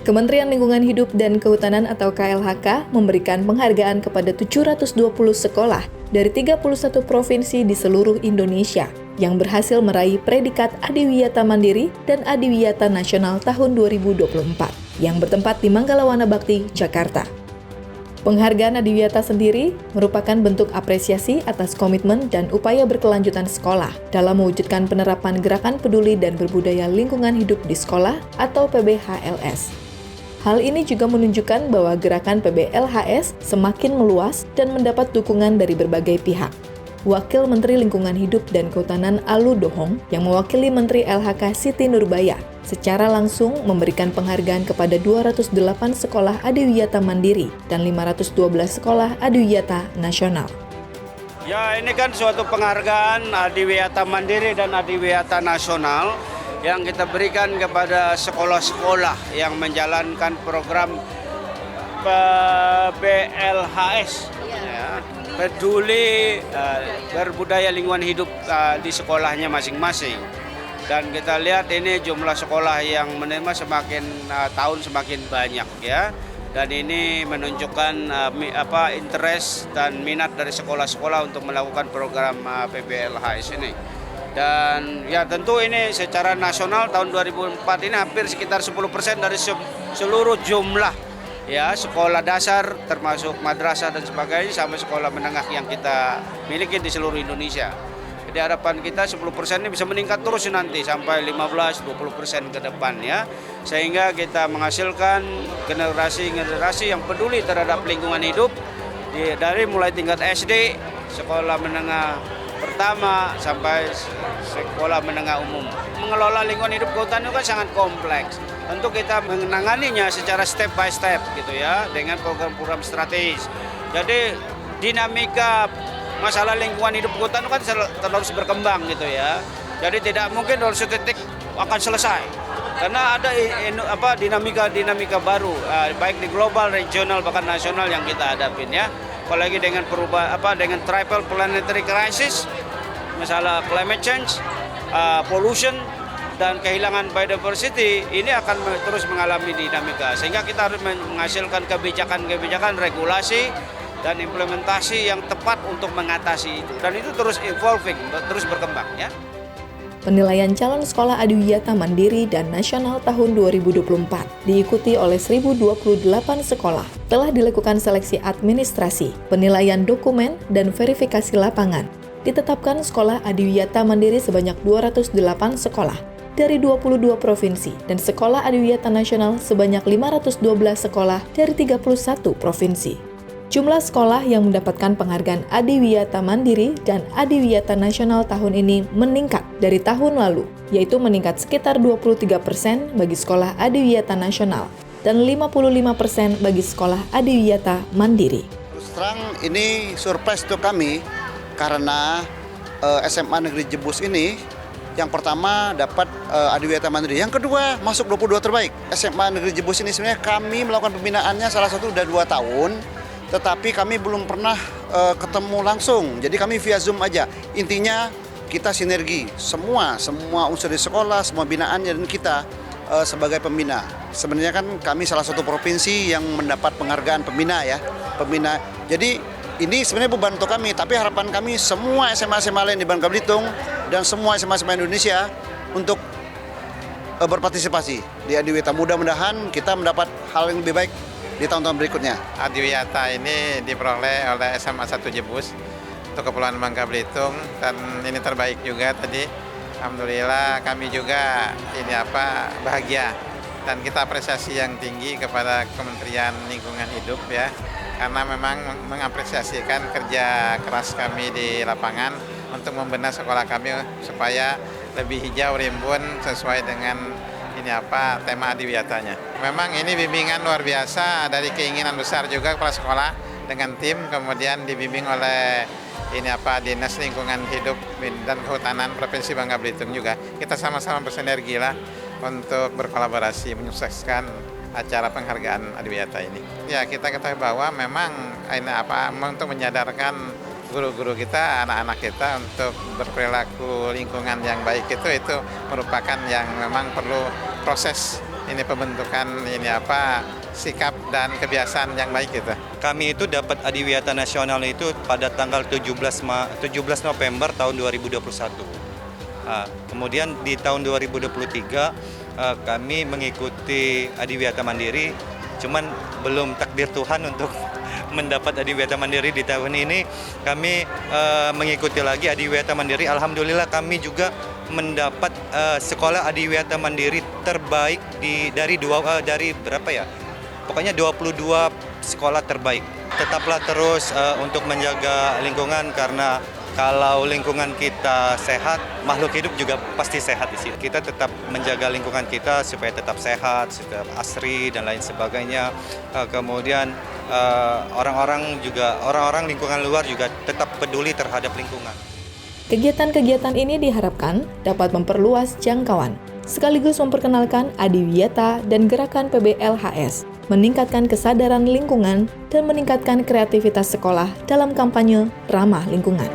Kementerian Lingkungan Hidup dan Kehutanan atau KLHK memberikan penghargaan kepada 720 sekolah dari 31 provinsi di seluruh Indonesia yang berhasil meraih predikat Adiwiyata Mandiri dan Adiwiyata Nasional tahun 2024 yang bertempat di Manggalawana Bakti, Jakarta. Penghargaan Adiwiyata sendiri merupakan bentuk apresiasi atas komitmen dan upaya berkelanjutan sekolah dalam mewujudkan penerapan Gerakan Peduli dan Berbudaya Lingkungan Hidup di Sekolah atau PBHLS. Hal ini juga menunjukkan bahwa gerakan PBLHS semakin meluas dan mendapat dukungan dari berbagai pihak. Wakil Menteri Lingkungan Hidup dan Kehutanan Alu Dohong yang mewakili Menteri LHK Siti Nurbaya secara langsung memberikan penghargaan kepada 208 sekolah Adiwiyata Mandiri dan 512 sekolah Adiwiyata Nasional. Ya, ini kan suatu penghargaan Adiwiyata Mandiri dan Adiwiyata Nasional yang kita berikan kepada sekolah-sekolah yang menjalankan program PBLHS, ya, peduli berbudaya lingkungan hidup di sekolahnya masing-masing. Dan kita lihat ini jumlah sekolah yang menerima semakin tahun semakin banyak, ya. Dan ini menunjukkan interest dan minat dari sekolah-sekolah untuk melakukan program PBLHS ini. Dan ya tentu ini secara nasional tahun 2004 ini hampir sekitar 10% dari seluruh jumlah ya sekolah dasar termasuk madrasah dan sebagainya sampai sekolah menengah yang kita miliki di seluruh Indonesia. Jadi harapan kita 10% ini bisa meningkat terus nanti sampai 15-20% ke depan ya. Sehingga kita menghasilkan generasi-generasi yang peduli terhadap lingkungan hidup dari mulai tingkat SD, sekolah menengah pertama sampai sekolah menengah umum. Mengelola lingkungan hidup kehutanan itu kan sangat kompleks. Tentu kita menanganinya secara step by step gitu ya dengan program-program strategis. Jadi dinamika masalah lingkungan hidup kehutanan kan terus berkembang gitu ya. Jadi tidak mungkin dalam satu titik akan selesai. Karena ada dinamika baru baik di global, regional bahkan nasional yang kita hadapin ya. Apalagi dengan dengan triple planetary crisis, masalah climate change, pollution, dan kehilangan biodiversity, ini akan terus mengalami dinamika. Sehingga kita harus menghasilkan kebijakan-kebijakan regulasi dan implementasi yang tepat untuk mengatasi itu. Dan itu terus evolving, terus berkembang ya. Penilaian calon sekolah Adiwiyata Mandiri dan Nasional tahun 2024 diikuti oleh 1.028 sekolah. Telah dilakukan seleksi administrasi, penilaian dokumen, dan verifikasi lapangan. Ditetapkan sekolah Adiwiyata Mandiri sebanyak 208 sekolah dari 22 provinsi dan sekolah Adiwiyata Nasional sebanyak 512 sekolah dari 31 provinsi. Jumlah sekolah yang mendapatkan penghargaan Adiwiyata Mandiri dan Adiwiyata Nasional tahun ini meningkat dari tahun lalu, yaitu meningkat sekitar 23% bagi sekolah Adiwiyata Nasional dan 55% bagi sekolah Adiwiyata Mandiri. Terus terang ini surprise untuk kami karena SMA Negeri Jebus ini yang pertama dapat Adiwiyata Mandiri, yang kedua masuk 22 terbaik. SMA Negeri Jebus ini sebenarnya kami melakukan pembinaannya salah satu udah 2 tahun. Tetapi kami belum pernah ketemu langsung, jadi kami via Zoom aja. Intinya kita sinergi, semua unsur di sekolah, semua binaannya dan kita sebagai pembina. Sebenarnya kan kami salah satu provinsi yang mendapat penghargaan pembina ya, pembina. Jadi ini sebenarnya beban untuk kami, tapi harapan kami semua SMA-SMA lain di Bangka Belitung dan semua SMA-SMA Indonesia untuk berpartisipasi di Adiwiyata. Mudah-mudahan kita mendapat hal yang lebih baik di tahun-tahun berikutnya. Adiwiyata ini diperoleh oleh SMA 1 Jebus untuk Kepulauan Bangka Belitung dan ini terbaik juga tadi. Alhamdulillah kami juga bahagia dan kita apresiasi yang tinggi kepada Kementerian Lingkungan Hidup ya, karena memang mengapresiasikan kerja keras kami di lapangan untuk membenahi sekolah kami supaya lebih hijau rimbun sesuai dengan tema Adiwiyatanya. Memang ini bimbingan luar biasa dari keinginan besar juga kepala sekolah dengan tim, kemudian dibimbing oleh Dinas Lingkungan Hidup dan Kehutanan Provinsi Bangka Belitung juga. Kita sama-sama bersinergi lah untuk berkolaborasi menyukseskan acara penghargaan Adiwiyata ini. Ya, kita ketahui bahwa memang untuk menyadarkan guru-guru kita, anak-anak kita untuk berperilaku lingkungan yang baik itu merupakan yang memang perlu proses ini pembentukan sikap dan kebiasaan yang baik gitu. Kami itu dapat Adiwiyata Nasional itu pada tanggal 17 November tahun 2021. Kemudian di tahun 2023 kami mengikuti Adiwiyata Mandiri, cuman belum takdir Tuhan untuk mendapat Adiwiyata Mandiri di tahun ini. Kami mengikuti lagi Adiwiyata Mandiri. Alhamdulillah kami juga mendapat sekolah Adiwiyata Mandiri terbaik dari berapa ya? Pokoknya 22 sekolah terbaik. Tetaplah terus untuk menjaga lingkungan, karena kalau lingkungan kita sehat, makhluk hidup juga pasti sehat di sini. Kita tetap menjaga lingkungan kita supaya tetap sehat, tetap asri dan lain sebagainya. Kemudian orang-orang lingkungan luar juga tetap peduli terhadap lingkungan. Kegiatan-kegiatan ini diharapkan dapat memperluas jangkauan, sekaligus memperkenalkan Adiwiyata dan gerakan PBLHS, meningkatkan kesadaran lingkungan, dan meningkatkan kreativitas sekolah dalam kampanye ramah lingkungan.